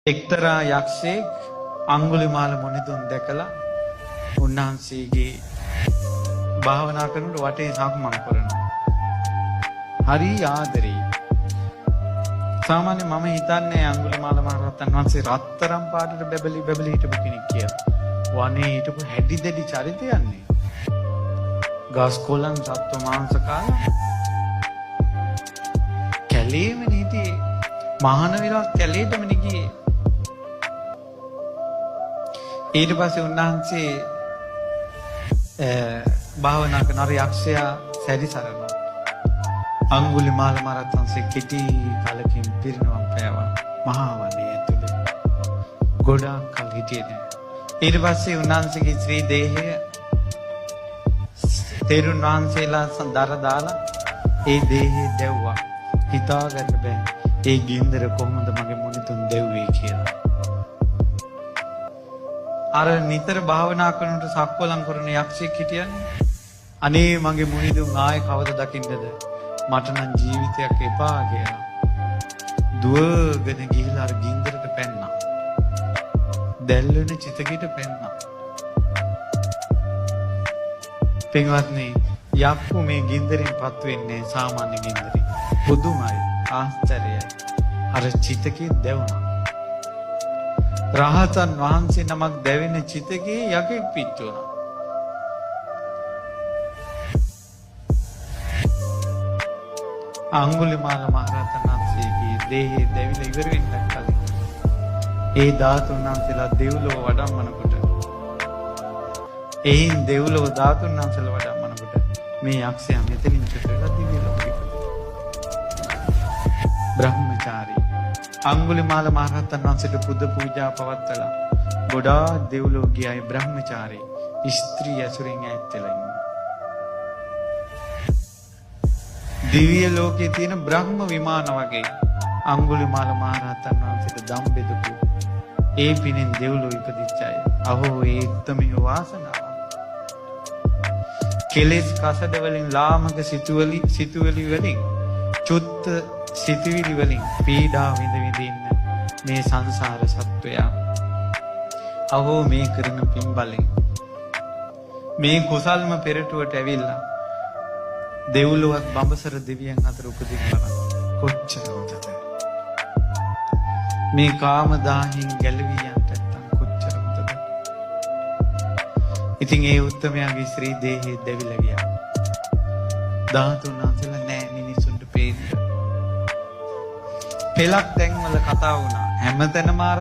එක්තරා යක්ෂයෙක් අංගුලිමාල මුනිතුන් දැකලා උන්වහන්සේගේ භාවනා කරනකොට වටේ සක්මන් කරනවා. හරි ආදරේ. සාමාන්‍ය මම හිතන්නේ අංගුලිමාල මහරහතන් වහන්සේ රත්තරන් පාටට බැබලි හිටපු කෙනෙක් කියලා. වනේ හිටපු හැඩි දෙඩි චරිතයන්නේ. ගස් කොළන් සත්ව මාංශ කාලා කැලේම හිටියේ. මහාන විරාත් කැලේටම ගියේ. ඊට පස්සේ උන්වහන්සේ භාවනා කරන අර යක්ෂයා සැරිසරනවා. අංගුලිමාල මහරහතන්සේ කෙටි කාලෙකින් පිරිනවම් පෑවා මහා වනයේ ඇතුළේ. ගොඩාක් කල් හිටියේ නෑ. ඊට පස්සේ උන්වහන්සේගේ ශ්‍රී දේහය තෙරුන් වහන්සේලා දර දාලා ඒ දේහය දැව්වා. හිතා ගන්න බෑ. ඒ ගින්දර කොහොමද මගේ මුනිතුන් දැව්වේ කියලා. අර නිතර භාවනා කරනකොට සක්වලම් කරන යක්ෂයෙක් හිටියන්නේ. අනේ මගේ මුනිදුන් ආයේ කවද දකින්නද? මට නම් ජීවිතයක් එපා කියලා. දුවගෙන ගිහිල්ලා අර ගින්දරට පැන්නා. දැල්වෙන චිතකෙට පැන්නා. පින්වත්නි, යක්කු මේ ගින්දරෙන් පත් වෙන්නේ සාමාන්‍ය ගින්දරෙන්. පුදුමයි, ආශ්චර්යයි. අර චිතකේ දැවුණා. රහතන් වහන්සේ නමක් දැවෙන චිතකේ යකෙක් පිට්ට වුණා. අංගුලිමාල මහරහතන් වහන්සේගේ දේහය දැවිලා ඉවර වෙන්න කලින් ඒ ධාතුන් වහන්සේලා දෙව්ලොව වඩම්මනකොට එයින් දෙව්ලොව ධාතුන් වහන්සේලා වඩම්මනකොට මේ යක්ෂයා මෙතනින් චුතලා දිව්‍ය ලෝකෙට. බ්‍රහ්මචාරී අංගුලිමාල මහරහතන් වහන්සේට පුද පූජා පවත්වලා ගොඩාක් දෙව්ලොව ගියයි බ්‍රහ්මචාරී ස්ත්‍රී ඇසුරින් ඈත් වෙලා ඉන්නවා. දිව්‍ය ලෝකයේ තියෙන බ්‍රහ්ම විමාන වගේ අංගුලිමාල මහරහතන් වහන්සේට දම් බෙදපු ඒ පිනෙන් දෙව්ලොව ඉපදිච්ච අය. අහෝ ඒ උත්තමයේ වාසනාව. කෙලෙස් කසඩ වලින් ලාමක සිතුවිලි වලින් චුත්ත සිතුවිලි වලින් පීඩා විඳ ඉන්න මේ සංසාර සත්වයා. අහෝ මේ කරන පින් බලෙන් මේ කුසල්ම පෙරටුවට ඇවිල්ලා දෙව්ලොවත් බඹසර දෙවියන් අතර උපදිනවා. කොච්චර හොඳද මේ කාම දාහින් ගැලවී යන්න නැත්තම් කොච්චර හොඳද. ඉතින් ඒ උත්තමයාගේ ශ්‍රී දේහය දෙවිලා ගියා. ධාතුන් වහන්සේලා නෑ මිනිසුන්ට පේන්න. පෙලක් තැන්වල කතා වුණා. හැමතැනම